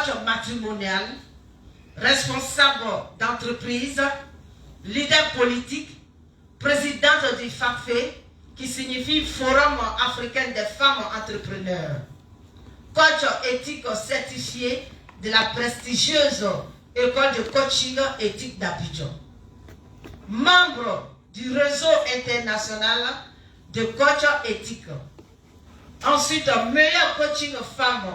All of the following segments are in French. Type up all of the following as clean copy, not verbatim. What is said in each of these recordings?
coach matrimonial, responsable d'entreprise, leader politique, présidente du FAFE, qui signifie Forum africain des femmes entrepreneurs. Coach éthique certifié de la prestigieuse école de coaching éthique d'Abidjan. Membre du réseau international de coach éthique. Ensuite, meilleur coaching femme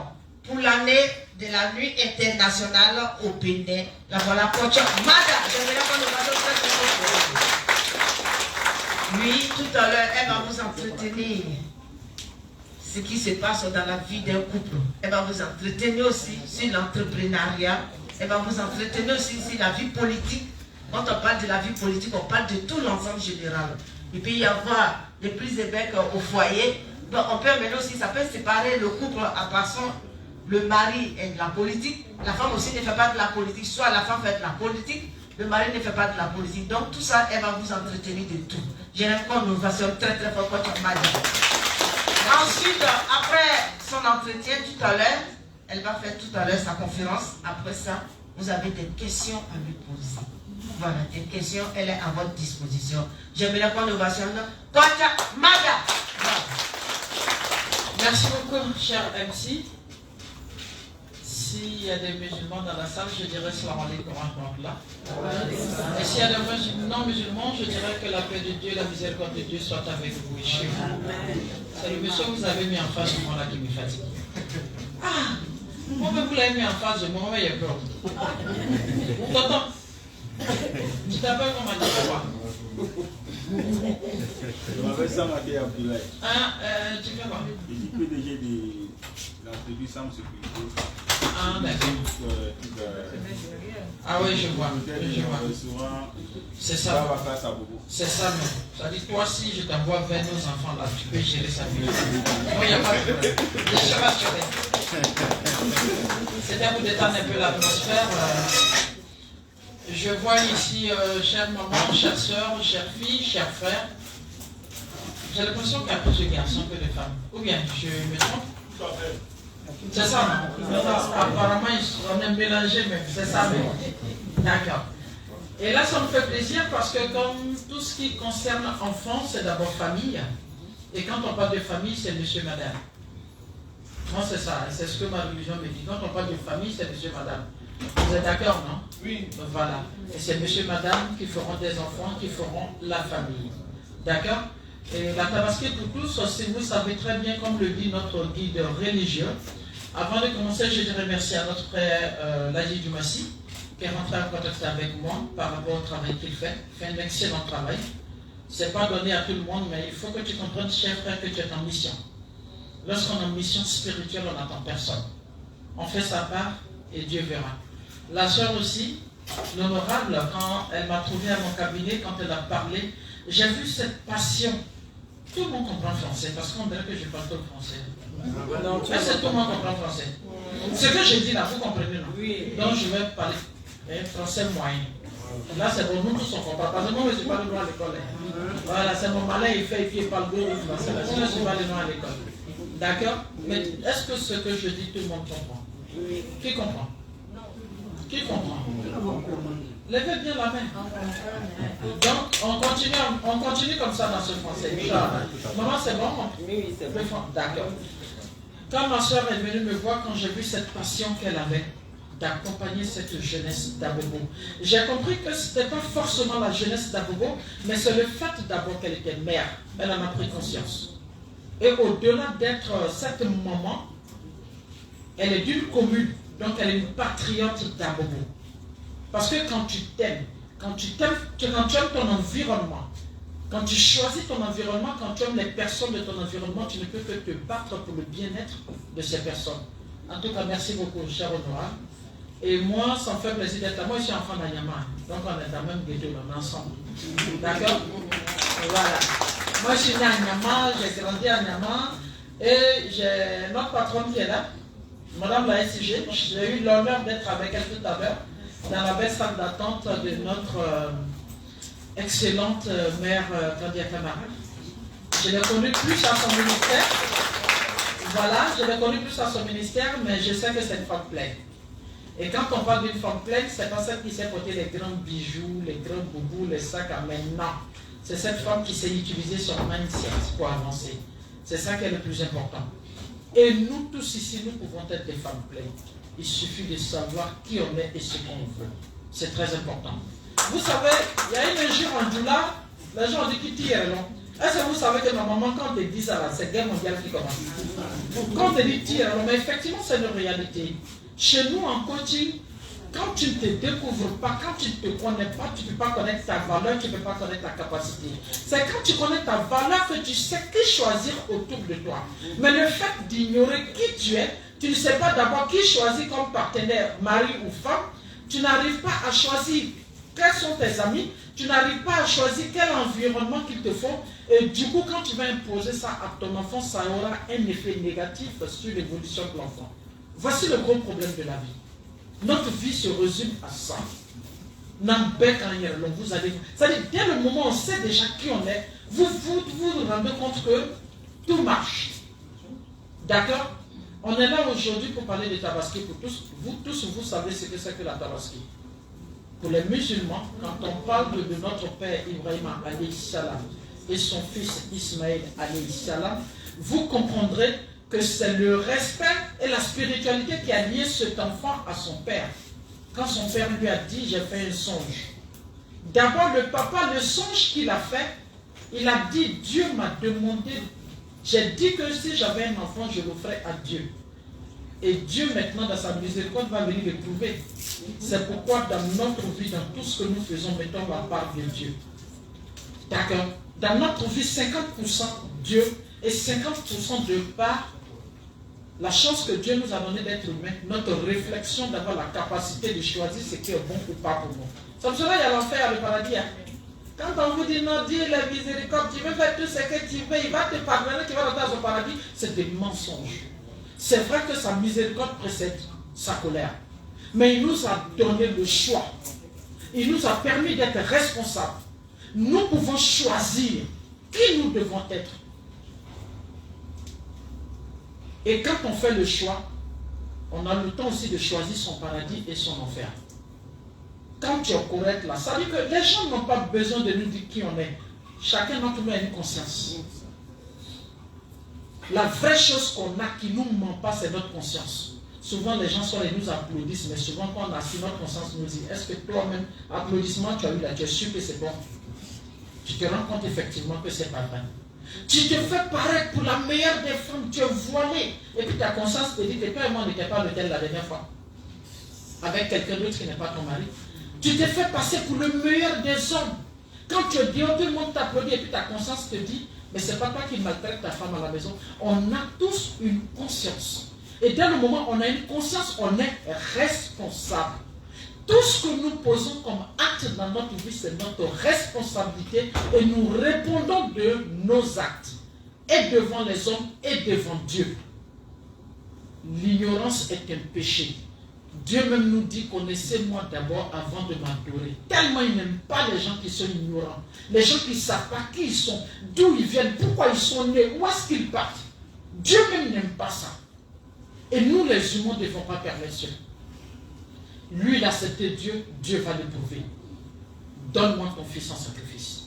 pour l'année de la nuit internationale au Bénin. La voilà coach Mada. Oui, tout à l'heure, elle va vous entretenir ce qui se passe dans la vie d'un couple. Elle va vous entretenir aussi sur l'entrepreneuriat. Elle va vous entretenir aussi sur la vie politique. Quand on parle de la vie politique, on parle de tout l'ensemble général. Il peut y avoir des prises de bec au foyer. Donc on peut maintenant aussi, ça peut séparer le couple à passant le mari est de la politique. La femme aussi ne fait pas de la politique. Soit la femme fait de la politique, le mari ne fait pas de la politique. Donc tout ça, elle va vous entretenir de tout. J'ai une innovation très très forte quand tu m'as dit. Ensuite, après son entretien tout à l'heure, elle va faire tout à l'heure sa conférence. Après ça, vous avez des questions à lui poser. Voilà, des questions, elle est à votre disposition. J'aimerais qu'on ovation. Kocha Mada. Merci beaucoup, cher MC. S'il y a des musulmans dans la salle, je dirais salam alaikum wa rahmatullah. Et s'il y a des non-musulmans, je dirais que la paix de Dieu, la miséricorde de Dieu soit avec vous et chez vous. C'est le monsieur que vous avez mis en face de moi là qui me fatigue. Ah, moi vous l'avez mis en face de moi, mais il y a peur. Tonton, tu t'appelles comment tu quoi? Je m'appelle Samadé Abdoulaye. Tu fais quoi? Je suis PDG de l'entreprise Sam Sécurité. Ah, d'accord. Ah oui, je vois. C'est ça. C'est ça, mais ça dit, toi, si je t'envoie vers nos enfants là, tu peux gérer sa vie. Moi, il n'y a pas de problème. Je suis rassuré. C'est à vous détendre un peu l'atmosphère. Je vois ici, chère maman, chère soeur, chère fille, chers frères. J'ai l'impression qu'il y a plus de garçons que de femmes. Ou bien, je me trompe? C'est ça, non? Apparemment, on est mélangé, mais c'est ça, mais d'accord. Et là, ça me fait plaisir parce que comme tout ce qui concerne enfants, c'est d'abord famille. Et quand on parle de famille, c'est monsieur, madame. Moi, c'est ça, c'est ce que ma religion me dit. Quand on parle de famille, c'est monsieur, madame. Vous êtes d'accord, non? Oui. Voilà. Et c'est monsieur, madame qui feront des enfants, qui feront la famille. D'accord? Et la Tabaski pour tous, si vous savez très bien, comme le dit notre guide religieux, avant de commencer, je dirais merci à notre frère Laji Dumassi, qui est rentré en contact avec moi par rapport au travail qu'il fait. Il fait un excellent travail. Ce n'est pas donné à tout le monde, mais il faut que tu comprennes, cher frère, que tu es en mission. Lorsqu'on est en mission spirituelle, on n'attend personne. On fait sa part et Dieu verra. La sœur aussi, l'honorable, quand elle m'a trouvé à mon cabinet, quand elle a parlé, j'ai vu cette passion. Tout le monde comprend français, parce qu'on dirait que je parle tout le français. Mais c'est tout le monde comprend français. Ce que je dis là, vous comprenez, non? Oui. Donc je vais parler français moyen. Là, c'est bon, nous tous on comprend. Parce que moi, je ne suis pas le nom à l'école. Voilà, c'est mon malin, il fait, et puis il parle gros français. Je ne suis pas le nom à l'école. D'accord? Mais est-ce que ce que je dis, tout le monde comprend? Oui. Qui comprend? Qui comprend? Levez bien la main. Donc, on continue comme ça dans ce français. Maman, c'est bon? Oui, c'est bon. D'accord. Quand ma soeur est venue me voir, quand j'ai vu cette passion qu'elle avait d'accompagner cette jeunesse d'Abobo, j'ai compris que ce n'était pas forcément la jeunesse d'Abobo, mais c'est le fait d'abord qu'elle était mère. Elle en a pris conscience. Et au-delà d'être cette maman, elle est d'une commune, donc elle est une patriote d'Abobo. Parce que quand tu t'aimes, quand tu aimes ton environnement, quand tu choisis ton environnement, quand tu aimes les personnes de ton environnement, tu ne peux que te battre pour le bien-être de ces personnes. En tout cas, merci beaucoup, cher honorable. Et moi, ça me fait plaisir d'être là. Moi, je suis enfant d'Anyama, donc on est dans le même ghetto, on est ensemble. D'accord? Voilà. Moi, je suis né à Anyama, j'ai grandi à Anyama, et j'ai notre patronne qui est là, Madame la SIG. J'ai eu l'honneur d'être avec elle tout à l'heure, dans la belle salle d'attente de notre excellente mère Claudia Camara. Je l'ai connue plus à son ministère. Voilà, je l'ai connue plus à son ministère, mais je sais que c'est une femme pleine. Et quand on parle d'une femme pleine, c'est pas celle qui sait porter les grands bijoux, les grands boubous, les sacs à main. Non. C'est cette femme qui sait utiliser son mindset pour avancer. C'est ça qui est le plus important. Et nous tous ici, nous pouvons être des femmes pleines. Il suffit de savoir qui on est et ce qu'on veut. C'est très important. Vous savez, il y a une injure en Doula, les gens ont dit qui tire, non? Est-ce que vous savez que normalement, quand on te dit ça, c'est la guerre mondiale qui commence? Quand on te dit tire, mais effectivement, c'est une réalité. Chez nous, en coaching, quand tu ne te découvres pas, quand tu ne te connais pas, tu ne peux pas connaître ta valeur, tu ne peux pas connaître ta capacité. C'est quand tu connais ta valeur que tu sais qui choisir autour de toi. Mais le fait d'ignorer qui tu es, tu ne sais pas d'abord qui choisir comme partenaire, mari ou femme, tu n'arrives pas à choisir quels sont tes amis, tu n'arrives pas à choisir quel environnement qu'il te faut. Et du coup, quand tu vas imposer ça à ton enfant, ça aura un effet négatif sur l'évolution de l'enfant. Voici le gros problème de la vie. Notre vie se résume à ça. Vous allez, c'est-à-dire, dès le moment où on sait déjà qui on est, vous rendez compte que tout marche. D'accord? On est là aujourd'hui pour parler de Tabaski pour tous. Vous savez ce que c'est que la Tabaski. Pour les musulmans, quand on parle de notre père Ibrahim alayhi salam et son fils Ismaël alayhi salam, vous comprendrez que c'est le respect et la spiritualité qui a lié cet enfant à son père. Quand son père lui a dit, j'ai fait un songe. D'abord, le papa, le songe qu'il a fait, il a dit, Dieu m'a demandé, j'ai dit que si j'avais un enfant, je le ferais à Dieu. Et Dieu, maintenant, dans sa miséricorde, va venir le prouver. C'est pourquoi dans notre vie, dans tout ce que nous faisons, mettons la part de Dieu. D'accord? Dans notre vie, 50% Dieu et 50% de part, la chance que Dieu nous a donnée d'être humains, notre réflexion d'avoir la capacité de choisir ce qui est bon ou pas pour nous. C'est pour cela qu'il y a l'enfer, le paradis. Hein? Quand on vous dit non, Dieu est la miséricorde, tu veux faire tout ce que tu veux, il va te pardonner, tu vas rentrer dans son paradis, c'est des mensonges. C'est vrai que sa miséricorde précède sa colère. Mais il nous a donné le choix. Il nous a permis d'être responsables. Nous pouvons choisir qui nous devons être. Et quand on fait le choix, on a le temps aussi de choisir son paradis et son enfer. Quand tu es correct là, ça veut dire que les gens n'ont pas besoin de nous dire qui on est. Chacun d'entre nous a une conscience. La vraie chose qu'on a qui ne nous ment pas, c'est notre conscience. Souvent, les gens sont et nous applaudissent, mais souvent, quand on a su notre conscience, nous dit, est-ce que toi-même, applaudissement, tu as eu là, tu es sûr que c'est bon? Tu te rends compte effectivement que c'est pas vrai. Tu te fais paraître pour la meilleure des femmes, tu es voilé. Et puis ta conscience te dit que toi et moi n'étions pas à l'hôtel la dernière fois. Avec quelqu'un d'autre qui n'est pas ton mari. Tu te fais passer pour le meilleur des hommes. Quand tu es dehors, tout le monde t'applaudit et puis ta conscience te dit, mais ce n'est pas toi qui maltraite ta femme à la maison. On a tous une conscience. Et dès le moment où on a une conscience, on est responsable. Tout ce que nous posons comme acte dans notre vie, c'est notre responsabilité et nous répondons de nos actes. Et devant les hommes et devant Dieu. L'ignorance est un péché. Dieu même nous dit, connaissez-moi d'abord avant de m'adorer. Tellement il n'aime pas les gens qui sont ignorants. Les gens qui ne savent pas qui ils sont, d'où ils viennent, pourquoi ils sont nés, où est-ce qu'ils partent. Dieu même n'aime pas ça. Et nous les humains ne devons pas permettre cela. Lui, il a accepté Dieu, Dieu va l'éprouver. Donne-moi ton fils en sacrifice.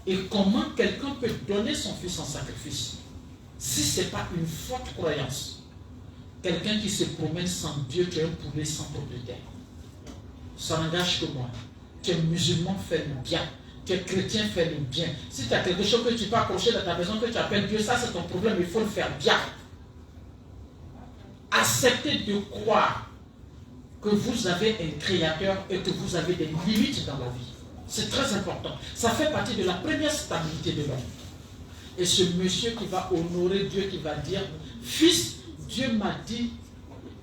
Et comment quelqu'un peut donner son fils en sacrifice si ce n'est pas une forte croyance? Quelqu'un qui se promène sans Dieu, tu es un poulet sans propriétaire. Ça n'engage que moi. Tu es musulman, fais le bien. Tu es chrétien, fais le bien. Si tu as quelque chose que tu peux accrocher dans ta maison, que tu appelles Dieu, ça c'est ton problème, il faut le faire bien. Acceptez de croire que vous avez un créateur et que vous avez des limites dans la vie. C'est très important. Ça fait partie de la première stabilité de l'homme. Et ce monsieur qui va honorer Dieu, qui va dire, fils, Dieu m'a dit,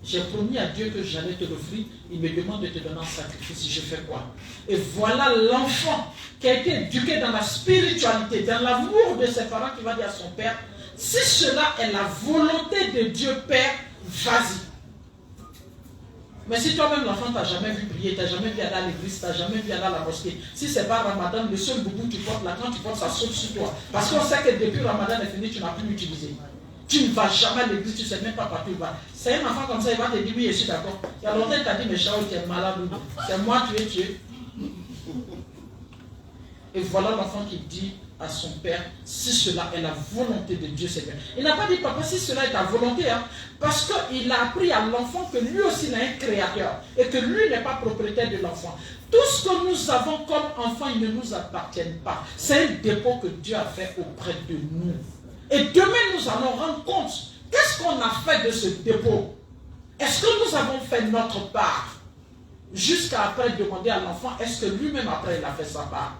j'ai promis à Dieu que j'allais te l'offrir, il me demande de te donner un sacrifice, je fais quoi? Et voilà l'enfant qui a été éduqué dans la spiritualité, dans l'amour de ses parents, qui va dire à son père, si cela est la volonté de Dieu Père, vas-y. Mais si toi-même l'enfant, tu n'as jamais vu prier, tu n'as jamais vu aller à l'église, tu n'as jamais vu aller à la mosquée, si ce n'est pas Ramadan, le seul boubou que tu portes là, quand tu portes, ça saute sur toi. Parce qu'on sait que depuis Ramadan est fini, tu n'as plus l'utilisé. Tu ne vas jamais à l'église, tu ne sais même pas partout où tu vas. C'est un enfant comme ça, il va te dire oui, je suis d'accord. Il y a longtemps, il t'a dit, mais Chao, tu es malade. C'est moi, tu es tué. Et voilà l'enfant qui dit à son père, si cela est la volonté de Dieu, c'est bien. Il n'a pas dit, papa, si cela est ta volonté, hein, parce qu'il a appris à l'enfant que lui aussi il a un créateur et que lui n'est pas propriétaire de l'enfant. Tout ce que nous avons comme enfant, il ne nous appartient pas. C'est un dépôt que Dieu a fait auprès de nous. Et demain, nous allons rendre compte. Qu'est-ce qu'on a fait de ce dépôt? Est-ce que nous avons fait notre part? Jusqu'à après demander à l'enfant, est-ce que lui-même après il a fait sa part?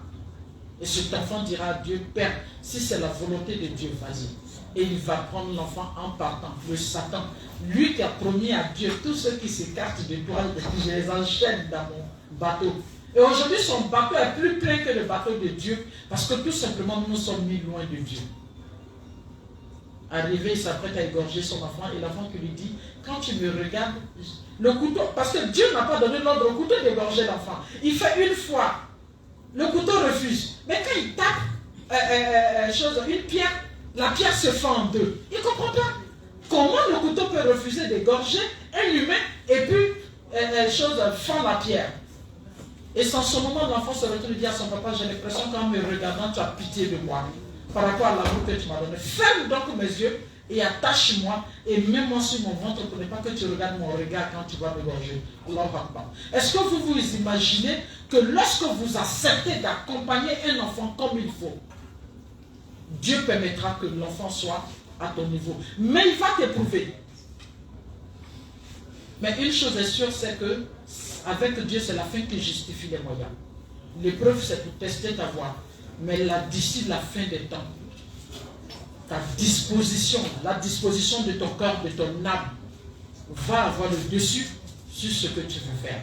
Et cet enfant dira à Dieu, Père, si c'est la volonté de Dieu, vas-y. Et il va prendre l'enfant en partant. Le Satan, lui qui a promis à Dieu, tous ceux qui s'écartent de toi, je les enchaîne dans mon bateau. Et aujourd'hui, son bateau est plus plein que le bateau de Dieu, parce que tout simplement, nous sommes mis loin de Dieu. Arrivé, il s'apprête à égorger son enfant, et l'enfant qui lui dit, quand tu me regardes, le couteau, parce que Dieu n'a pas donné l'ordre au couteau d'égorger l'enfant. Il fait une fois. Le couteau refuse. Mais quand il tape une pierre, la pierre se fend en deux. Il ne comprend pas. Comment le couteau peut refuser d'égorger un humain et puis fend la pierre? Et sans ce moment, l'enfant se retourne et dit à son papa, j'ai l'impression qu'en me regardant, tu as pitié de moi. Par rapport à l'amour que tu m'as donné. Ferme donc mes yeux et attache-moi et mets-moi sur mon ventre pour ne pas que tu regardes mon regard quand tu vas m'égorger. Est-ce que vous vous imaginez que lorsque vous acceptez d'accompagner un enfant comme il faut, Dieu permettra que l'enfant soit à ton niveau. Mais il va t'éprouver. Mais une chose est sûre, c'est que avec Dieu, c'est la fin qui justifie les moyens. L'épreuve, c'est pour tester ta voix. Mais d'ici la fin des temps, ta disposition, la disposition de ton corps, de ton âme, va avoir le dessus sur ce que tu veux faire.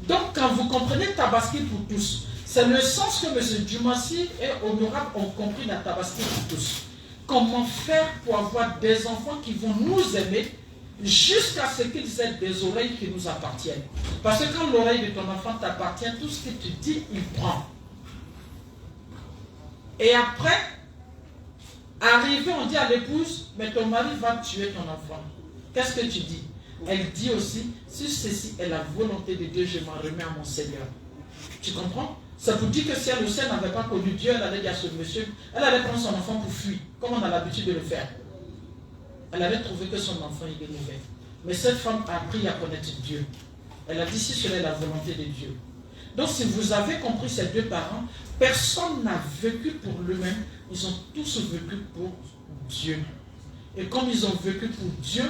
Donc, quand vous comprenez Tabaski pour tous, c'est le sens que M. Dumassi et Honorable ont compris dans Tabaski pour tous. Comment faire pour avoir des enfants qui vont nous aimer jusqu'à ce qu'ils aient des oreilles qui nous appartiennent. Parce que quand l'oreille de ton enfant t'appartient, tout ce que tu dis, il prend. Et après, arrivé, on dit à l'épouse, mais ton mari va tuer ton enfant. Qu'est-ce que tu dis? Elle dit aussi, si ceci est la volonté de Dieu, je m'en remets à mon Seigneur. Tu comprends? Ça vous dit que si elle aussi n'avait pas connu Dieu, elle allait dire à ce monsieur, elle allait prendre son enfant pour fuir, comme on a l'habitude de le faire. Elle avait trouvé que son enfant il est mauvais. Mais cette femme a appris à connaître Dieu. Elle a dit si cela est la volonté de Dieu. Donc si vous avez compris ces deux parents, personne n'a vécu pour lui-même. Ils ont tous vécu pour Dieu. Et comme ils ont vécu pour Dieu,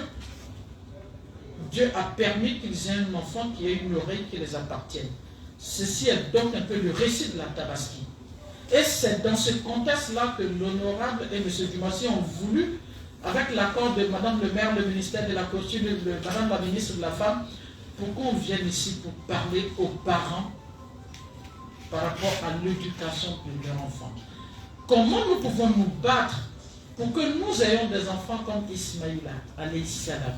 Dieu a permis qu'ils aient un enfant qui ait une oreille qui les appartienne. Ceci est donc un peu le récit de la Tabaski. Et c'est dans ce contexte-là que l'honorable et M. Dumassi ont voulu, avec l'accord de Mme le maire, le ministère de la Culture, Mme la ministre de la Femme, pour qu'on vienne ici pour parler aux parents par rapport à l'éducation de leurs enfants. Comment nous pouvons nous battre pour que nous ayons des enfants comme Ismaïla, alayhi salam?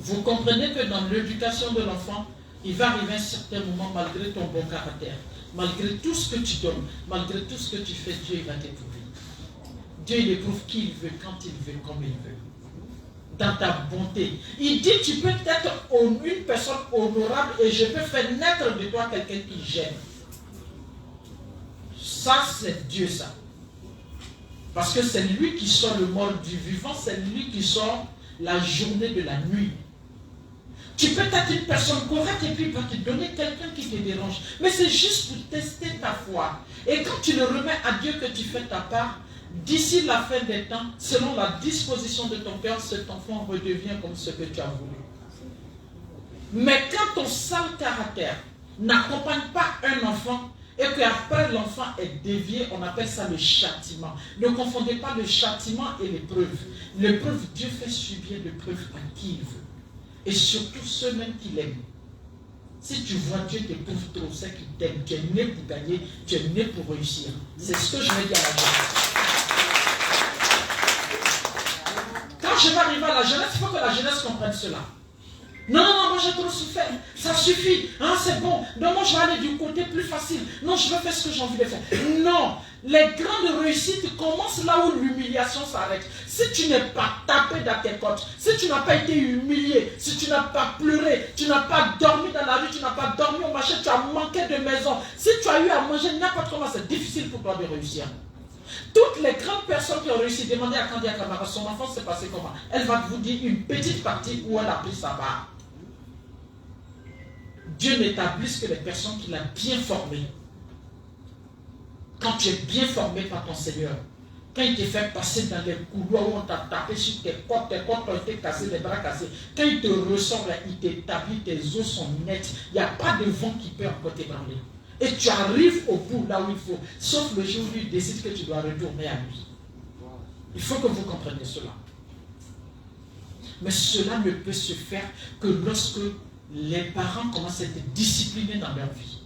Vous comprenez que dans l'éducation de l'enfant, il va arriver un certain moment, malgré ton bon caractère, malgré tout ce que tu donnes, malgré tout ce que tu fais, Dieu il va t'éprouver. Dieu il éprouve qui il veut, quand il veut, comme il veut. Dans ta bonté. Il dit, tu peux être une personne honorable et je peux faire naître de toi quelqu'un qui gêne. Ça, c'est Dieu, ça. Parce que c'est lui qui sort le mort du vivant, c'est lui qui sort la journée de la nuit. Tu peux être une personne correcte et puis il va te donner quelqu'un qui te dérange. Mais c'est juste pour tester ta foi. Et quand tu le remets à Dieu que tu fais ta part, d'ici la fin des temps, selon la disposition de ton cœur, cet enfant redevient comme ce que tu as voulu. Mais quand ton sale caractère n'accompagne pas un enfant et qu'après l'enfant est dévié, on appelle ça le châtiment. Ne confondez pas le châtiment et l'épreuve. L'épreuve, Dieu fait subir l'épreuve à qui il veut. Et surtout ceux-mêmes qu'il aime. Si tu vois Dieu t'éprouve trop, c'est qu'il t'aime. Tu es né pour gagner, tu es né pour réussir. C'est ce que je vais dire à la jeunesse. Quand je vais arriver à la jeunesse, il faut que la jeunesse comprenne cela. Non, moi j'ai trop souffert. Ça suffit. Hein, c'est bon. Non, moi je vais aller du côté plus facile. Non, je vais faire ce que j'ai envie de faire. Non. Les grandes réussites commencent là où l'humiliation s'arrête. Si tu n'es pas tapé dans tes côtes, si tu n'as pas été humilié, si tu n'as pas pleuré, tu n'as pas dormi dans la rue, tu n'as pas dormi au marché, tu as manqué de maison, si tu as eu à manger n'importe comment, c'est difficile pour toi de réussir. Toutes les grandes personnes qui ont réussi, demandez à Candia Camara, son enfant s'est passé comment? Elle va vous dire une petite partie où elle a pris sa part. Dieu n'établisse que les personnes qu'il a bien formées. Quand tu es bien formé par ton Seigneur, quand il te fait passer dans les couloirs où on t'a tapé sur tes côtes ont été cassées, les bras cassés, quand il te ressort là, il t'établit, tes os sont nets, il n'y a pas de vent qui peut encore t'ébranler. Et tu arrives au bout là où il faut, sauf le jour où il décide que tu dois retourner à lui. Il faut que vous compreniez cela. Mais cela ne peut se faire que lorsque les parents commencent à être disciplinés dans leur vie.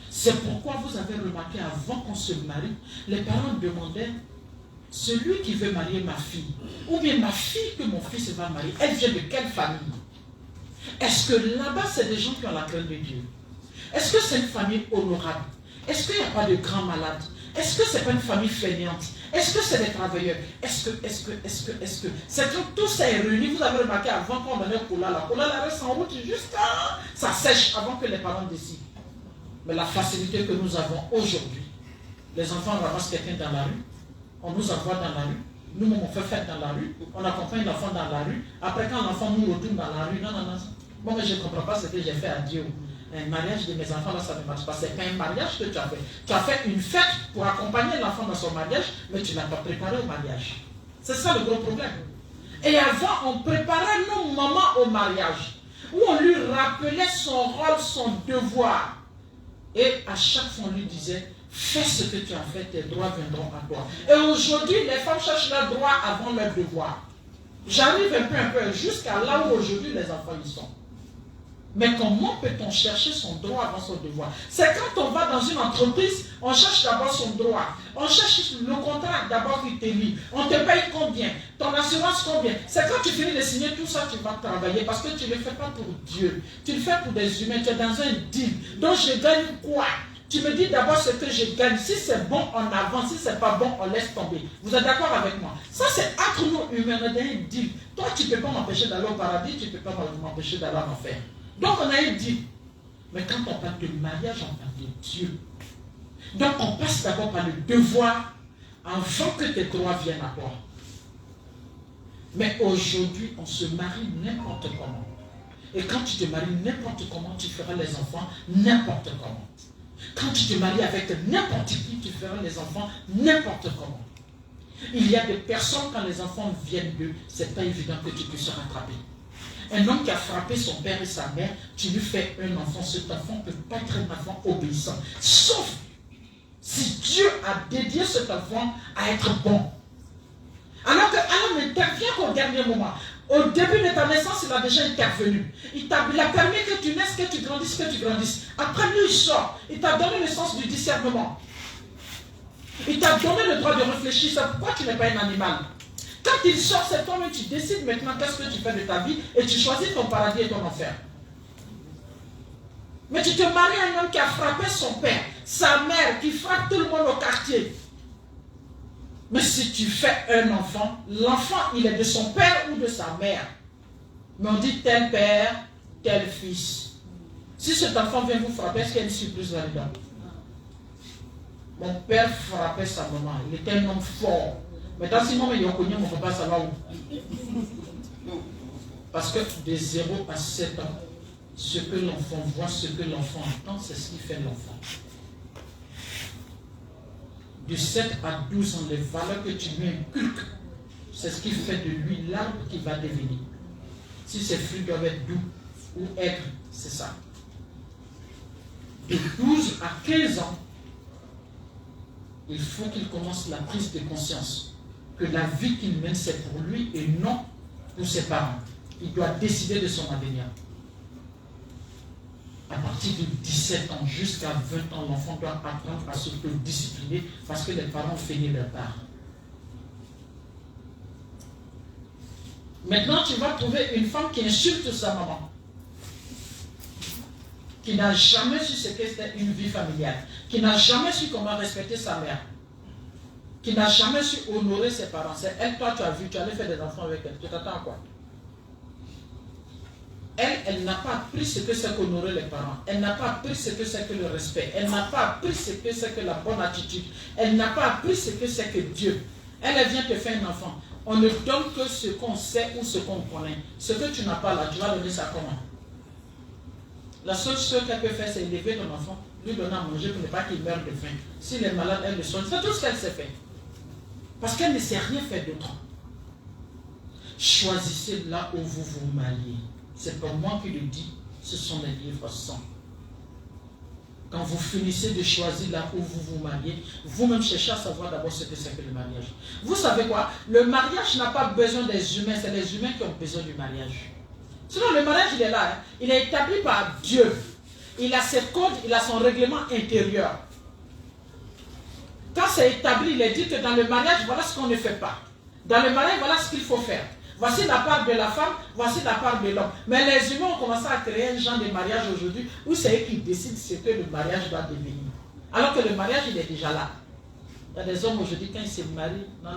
C'est pourquoi vous avez remarqué, avant qu'on se marie, les parents demandaient, celui qui veut marier ma fille, ou bien ma fille que mon fils va marier, elle vient de quelle famille? Est-ce que là-bas, c'est des gens qui ont la crainte de Dieu? Est-ce que c'est une famille honorable? Est-ce qu'il n'y a pas de grands malades? Est-ce que ce n'est pas une famille fainéante? Est-ce que c'est des travailleurs? Est-ce que c'est quand tout ça est réuni, vous avez remarqué avant qu'on donnait Kola, la Kola la reste en route jusqu'à ça sèche avant que les parents décident. Mais la facilité que nous avons aujourd'hui, les enfants ramassent quelqu'un dans la rue, on nous envoie dans la rue, nous-mêmes on fait fête dans la rue, on accompagne l'enfant dans la rue, après quand l'enfant nous retourne dans la rue, non. Moi, mais je ne comprends pas ce que j'ai fait à Dieu. Un mariage de mes enfants, là, ça ne marche pas. Ce n'est pas un mariage que tu as fait. Tu as fait une fête pour accompagner l'enfant dans son mariage, mais tu ne l'as pas préparé au mariage. C'est ça le gros problème. Et avant, on préparait nos mamans au mariage, où on lui rappelait son rôle, son devoir. Et à chaque fois, on lui disait, fais ce que tu as fait, tes droits viendront à toi. Et aujourd'hui, les femmes cherchent leurs droits avant leurs devoirs. J'arrive un peu, jusqu'à là où aujourd'hui les enfants y sont. Mais comment peut-on chercher son droit avant son devoir? C'est quand on va dans une entreprise, on cherche d'abord son droit. On cherche le contrat d'abord qui te lie. On te paye combien? Ton assurance combien? C'est quand tu finis de signer tout ça, tu vas travailler. Parce que tu ne le fais pas pour Dieu. Tu le fais pour des humains. Tu es dans un deal. Donc je gagne quoi? Tu me dis d'abord ce que je gagne. Si c'est bon, on avance. Si c'est pas bon, on laisse tomber. Vous êtes d'accord avec moi? Ça, c'est entre nous humains. On a un deal. Toi, tu ne peux pas m'empêcher d'aller au paradis. Tu ne peux pas m'empêcher d'aller en enfer. Donc on a un deal. Mais quand on parle de mariage, on parle de Dieu. Donc on passe d'abord par le devoir avant que tes droits viennent à toi. Mais aujourd'hui, on se marie n'importe comment. Et quand tu te maries n'importe comment, tu feras les enfants n'importe comment. Quand tu te maries avec n'importe qui, tu feras les enfants n'importe comment. Il y a des personnes, quand les enfants viennent d'eux, c'est pas évident que tu puisses se rattraper. Un homme qui a frappé son père et sa mère, tu lui fais un enfant, cet enfant ne peut pas être un enfant obéissant. Sauf si Dieu a dédié cet enfant à être bon. Alors que Allah n'intervient qu'au dernier moment. Au début de ta naissance, il a déjà intervenu. Il a permis que tu naisses, que tu grandisses. Après lui, il sort. Il t'a donné le sens du discernement. Il t'a donné le droit de réfléchir. C'est pourquoi tu n'es pas un animal. Quand il sort, c'est toi-même, tu décides maintenant qu'est-ce que tu fais de ta vie et tu choisis ton paradis et ton enfer. Mais tu te maries à un homme qui a frappé son père, sa mère, qui frappe tout le monde au quartier. Mais si tu fais un enfant, l'enfant, il est de son père ou de sa mère. Mais on dit tel père, tel fils. Si cet enfant vient vous frapper, est-ce qu'il y a une surprise là-dedans? Mon père frappait sa maman, il était un homme fort. Mais dans ce moment, il y a connu mon papa, ça va où? Parce que de 0 à 7 ans, ce que l'enfant voit, ce que l'enfant entend, c'est ce qui fait l'enfant. De 7 à 12 ans, les valeurs que tu lui inculques, c'est ce qui fait de lui l'arbre qui va devenir. Si ses fruits doivent être doux ou aigres, c'est ça. De 12 à 15 ans, il faut qu'il commence la prise de conscience que la vie qu'il mène, c'est pour lui et non pour ses parents. Il doit décider de son avenir. À partir de 17 ans jusqu'à 20 ans, l'enfant doit apprendre à se discipliner parce que les parents ont fini leur part. Maintenant, tu vas trouver une femme qui insulte sa maman. qui n'a jamais su ce que c'était une vie familiale, qui n'a jamais su comment respecter sa mère, qui n'a jamais su honorer ses parents. C'est elle, toi, tu as vu, tu allais faire des enfants avec elle. Tu t'attends à quoi? Elle n'a pas appris ce que c'est qu'honorer les parents. Elle n'a pas appris ce que c'est que le respect. Elle n'a pas appris ce que c'est que la bonne attitude. Elle n'a pas appris ce que c'est que Dieu. Elle vient te faire un enfant. On ne donne que ce qu'on sait ou ce qu'on connaît. Ce que tu n'as pas là, tu vas donner ça comment? La seule chose qu'elle peut faire, c'est élever ton enfant, lui donner à manger pour ne pas qu'il meure de faim. S'il est malade, elle le soigne. C'est tout ce qu'elle sait faire. Parce qu'elle ne sait rien faire d'autre. Choisissez là où vous vous mariez. C'est pas moi qui le dis, ce sont les livres saints. Quand vous finissez de choisir là où vous vous mariez, vous-même cherchez à savoir d'abord ce que c'est que le mariage. Vous savez quoi? Le mariage n'a pas besoin des humains, c'est les humains qui ont besoin du mariage. Sinon le mariage il est là, hein. Il est établi par Dieu. Il a ses codes, il a son règlement intérieur. Quand c'est établi, il est dit que dans le mariage, voilà ce qu'on ne fait pas. Dans le mariage, voilà ce qu'il faut faire. Voici la part de la femme, voici la part de l'homme. Mais les humains ont commencé à créer un genre de mariage aujourd'hui où c'est eux qui décident ce que le mariage doit devenir. Alors que le mariage, il est déjà là. Il y a des hommes aujourd'hui, quand ils se marient, non,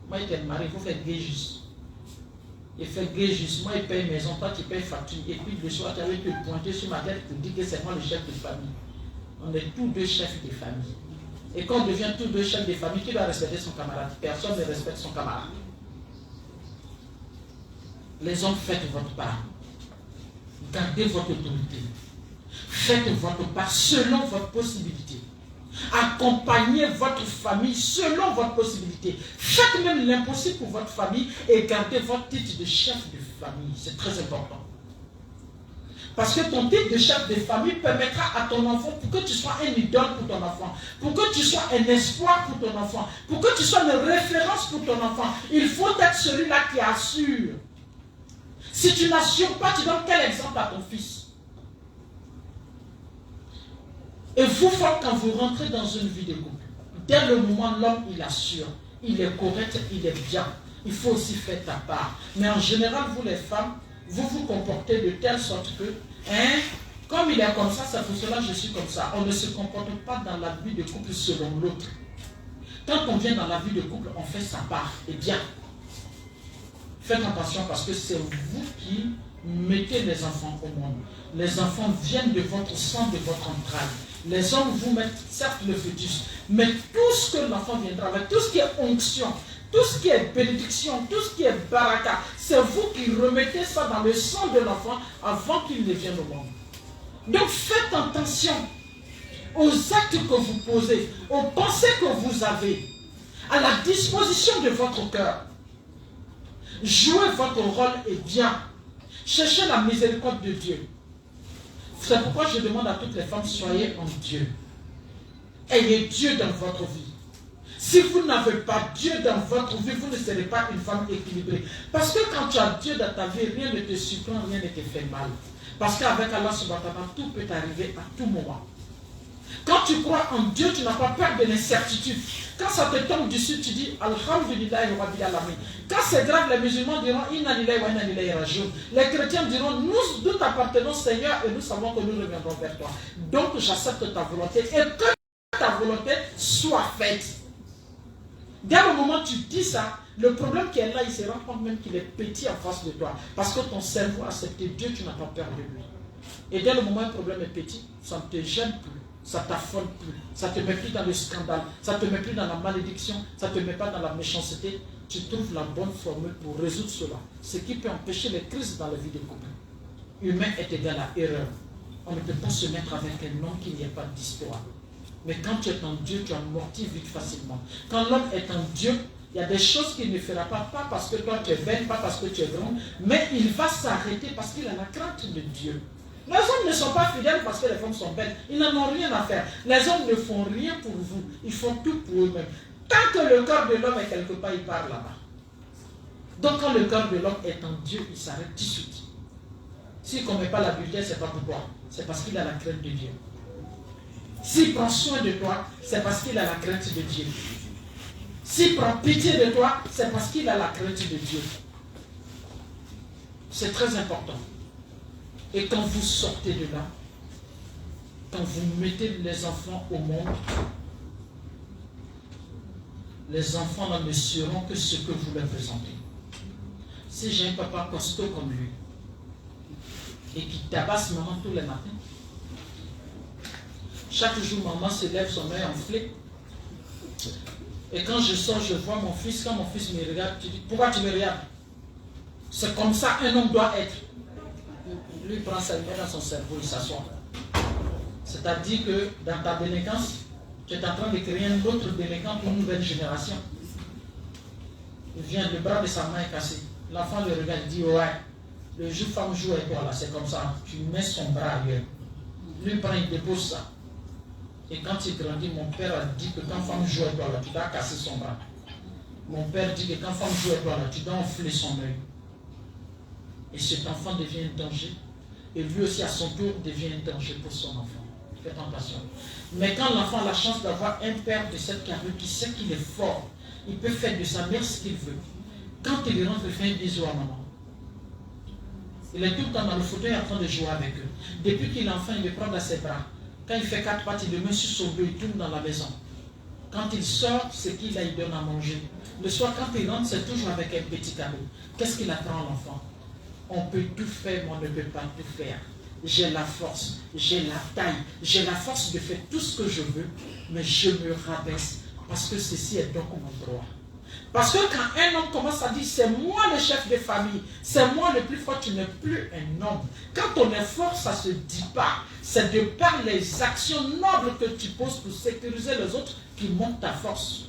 moi il t'ai marié, il faut faire gay juste. Il fait gay juste, moi il paye maison, toi tu payes facture. Et puis le soir, tu avais te pointer sur ma tête pour dire que c'est moi le chef de famille. On est tous deux chefs de famille. Et quand on devient tous deux chefs de famille, qui doit respecter son camarade? Personne ne respecte son camarade. Les hommes, faites votre part. Gardez votre autorité. Faites votre part selon votre possibilité. Accompagnez votre famille selon votre possibilité. Faites même l'impossible pour votre famille et gardez votre titre de chef de famille. C'est très important. Parce que ton titre de chef de famille permettra à ton enfant, pour que tu sois un idole pour ton enfant, pour que tu sois un espoir pour ton enfant, pour que tu sois une référence pour ton enfant, il faut être celui-là qui assure. Si tu n'assures pas, tu donnes quel exemple à ton fils? Et vous, quand vous rentrez dans une vie de couple, dès le moment l'homme il assure, il est correct, il est bien, il faut aussi faire ta part. Mais en général, vous les femmes, vous vous comportez de telle sorte que, comme il est comme ça, c'est pour cela que je suis comme ça. On ne se comporte pas dans la vie de couple selon l'autre. Quand on vient dans la vie de couple, on fait sa part, et bien. Faites attention parce que c'est vous qui mettez les enfants au monde. Les enfants viennent de votre sang, de votre entraille. Les hommes vous mettent certes le fœtus, mais tout ce que l'enfant viendra avec, tout ce qui est onction, tout ce qui est bénédiction, tout ce qui est baraka, c'est vous qui remettez ça dans le sang de l'enfant avant qu'il ne vienne au monde. Donc faites attention aux actes que vous posez, aux pensées que vous avez, à la disposition de votre cœur. Jouez votre rôle et bien. Cherchez la miséricorde de Dieu. C'est pourquoi je demande à toutes les femmes, soyez en Dieu. Ayez Dieu dans votre vie. Si vous n'avez pas Dieu dans votre vie, vous ne serez pas une femme équilibrée. Parce que quand tu as Dieu dans ta vie, rien ne te surprend, rien ne te fait mal. Parce qu'avec Allah subhanahu wa ta'ala, tout peut arriver à tout moment. Quand tu crois en Dieu, tu n'as pas peur de l'incertitude. Quand ça te tombe dessus, tu dis Alhamdulillah Rabbil Alamin. Quand c'est grave, les musulmans diront Inna lillahi wa inna ilayhi rajiun. Les chrétiens diront nous t'appartenons Seigneur et nous savons que nous reviendrons vers toi. Donc j'accepte ta volonté et que ta volonté soit faite. Dès le moment où tu dis ça, le problème qui est là, il se rend compte même qu'il est petit en face de toi. Parce que ton cerveau a accepté Dieu, tu n'as pas peur de lui. Et dès le moment où le problème est petit, ça ne te gêne plus. Ça ne t'affole plus, ça ne te met plus dans le scandale, ça ne te met plus dans la malédiction, ça ne te met pas dans la méchanceté. Tu trouves la bonne formule pour résoudre cela. Ce qui peut empêcher les crises dans la vie de couple. Humain est égal à erreur. On ne peut pas se mettre avec un homme qui n'y a pas d'histoire. Mais quand tu es en Dieu, tu amortis vite facilement. Quand l'homme est en Dieu, il y a des choses qu'il ne fera pas, pas parce que toi tu es belle, pas parce que tu es grande, mais il va s'arrêter parce qu'il a la crainte de Dieu. Les hommes ne sont pas fidèles parce que les femmes sont belles. Ils n'en ont rien à faire. Les hommes ne font rien pour vous. Ils font tout pour eux-mêmes. Tant que le cœur de l'homme est quelque part, il part là-bas. Donc quand le cœur de l'homme est en Dieu, il s'arrête tout de suite. S'il ne commet pas l'adultère, c'est pas pourquoi. C'est parce qu'il a la crainte de Dieu. S'il prend soin de toi, c'est parce qu'il a la crainte de Dieu. S'il prend pitié de toi, c'est parce qu'il a la crainte de Dieu. C'est très important. Et quand vous sortez de là, quand vous mettez les enfants au monde, les enfants ne seront que ce que vous leur présentez. Si j'ai un papa costaud comme lui, et qui tabasse maman tous les matins, chaque jour maman se lève son œil enflé, et quand je sors, je vois mon fils, quand mon fils me regarde, tu dis, pourquoi tu me regardes? C'est comme ça un homme doit être. Lui prend sa lumière dans son cerveau, il s'assoit. C'est-à-dire que dans ta délinquance, tu es en train de créer un autre délinquant pour une nouvelle génération. Il vient, le bras de sa main est cassé. L'enfant le regarde, il dit, ouais, le jour femme joue avec toi là, c'est comme ça. Tu mets son bras ailleurs. Lui prend, il dépose ça. Et quand il grandit, mon père a dit que quand femme joue avec toi là, tu dois casser son bras. Mon père dit que quand femme joue avec toi là, tu dois enfler son œil. Et cet enfant devient un danger. Et lui aussi, à son tour, devient un danger pour son enfant. Faites attention. Mais quand l'enfant a la chance d'avoir un père de cette carrure qui sait qu'il est fort, il peut faire de sa mère ce qu'il veut. Quand il rentre, il fait un bisou à maman. Il est tout le temps dans le fauteuil en train de jouer avec eux. Depuis qu'il est enfant, il le prend dans ses bras. Quand il fait 4 pattes, il le met sur son dos, il tourne dans la maison. Quand il sort, c'est qu'il a, il donne à manger. Le soir, quand il rentre, c'est toujours avec un petit cadeau. Qu'est-ce qu'il apprend à l'enfant? On peut tout faire, mais on ne peut pas tout faire. J'ai la force, j'ai la taille, j'ai la force de faire tout ce que je veux, mais je me rabaisse parce que ceci est donc mon droit. Parce que quand un homme commence à dire c'est moi le chef de famille, c'est moi le plus fort, tu n'es plus un homme. Quand on est fort, ça ne se dit pas. C'est de par les actions nobles que tu poses pour sécuriser les autres qui montent ta force.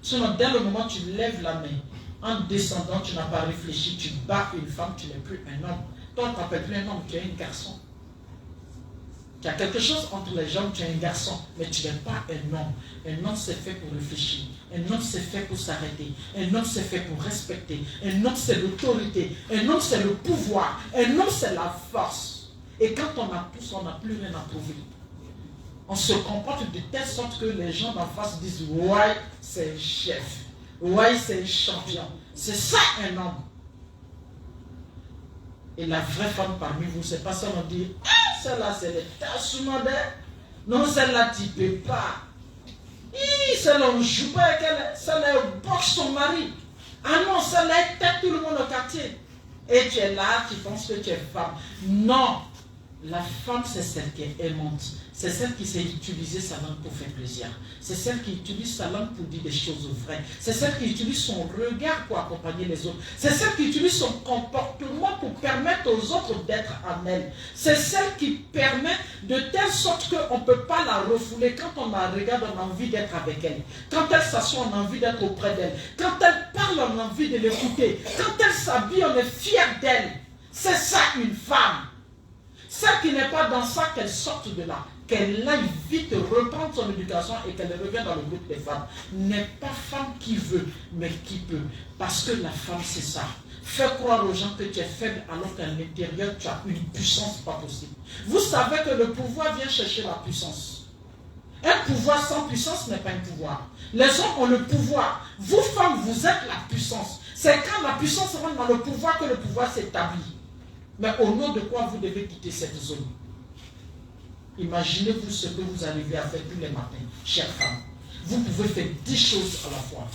Sinon, dès le moment où tu lèves la main, en descendant, tu n'as pas réfléchi, tu bats une femme, tu n'es plus un homme. Toi, tu n'appelles plus un homme, tu es un garçon. Tu as quelque chose entre les jambes, tu es un garçon, mais tu n'es pas un homme. Un homme, c'est fait pour réfléchir. Un homme, c'est fait pour s'arrêter. Un homme, c'est fait pour respecter. Un homme, c'est l'autorité. Un homme, c'est le pouvoir. Un homme, c'est la force. Et quand on a tout ça, on n'a plus rien à prouver. On se comporte de telle sorte que les gens d'en face disent « Ouais, c'est un chef. Ouais, c'est un champion. » C'est ça un homme. Et la vraie femme parmi vous, c'est pas ça, on dit « Ah, celle-là, c'est les tassumandaires. Non, celle-là, tu ne peux pas. Celle-là, on ne joue pas avec elle. Celle-là, elle boxe son mari. Ah non, celle-là, elle tape tout le monde au quartier. Et tu es là, tu penses que tu es femme. » Non. La femme, c'est celle qui est aimante. C'est celle qui sait utiliser sa langue pour faire plaisir. C'est celle qui utilise sa langue pour dire des choses vraies. C'est celle qui utilise son regard pour accompagner les autres. C'est celle qui utilise son comportement pour permettre aux autres d'être en elle. C'est celle qui permet de telle sorte qu'on ne peut pas la refouler. Quand on la regarde, on a envie d'être avec elle. Quand elle s'assoit, on a envie d'être auprès d'elle. Quand elle parle, on a envie de l'écouter. Quand elle s'habille, on est fier d'elle. C'est ça une femme. Celle qui n'est pas dans ça, qu'elle sorte de là, qu'elle aille vite reprendre son éducation et qu'elle revienne dans le groupe des femmes. N'est pas femme qui veut, mais qui peut. Parce que la femme, c'est ça. Fais croire aux gens que tu es faible alors qu'à l'intérieur, tu as une puissance pas possible. Vous savez que le pouvoir vient chercher la puissance. Un pouvoir sans puissance n'est pas un pouvoir. Les hommes ont le pouvoir. Vous, femmes, vous êtes la puissance. C'est quand la puissance rentre dans le pouvoir que le pouvoir s'établit. Mais au nom de quoi vous devez quitter cette zone? Imaginez-vous ce que vous arrivez à faire tous les matins, chère femme. Vous pouvez faire 10 choses à la fois.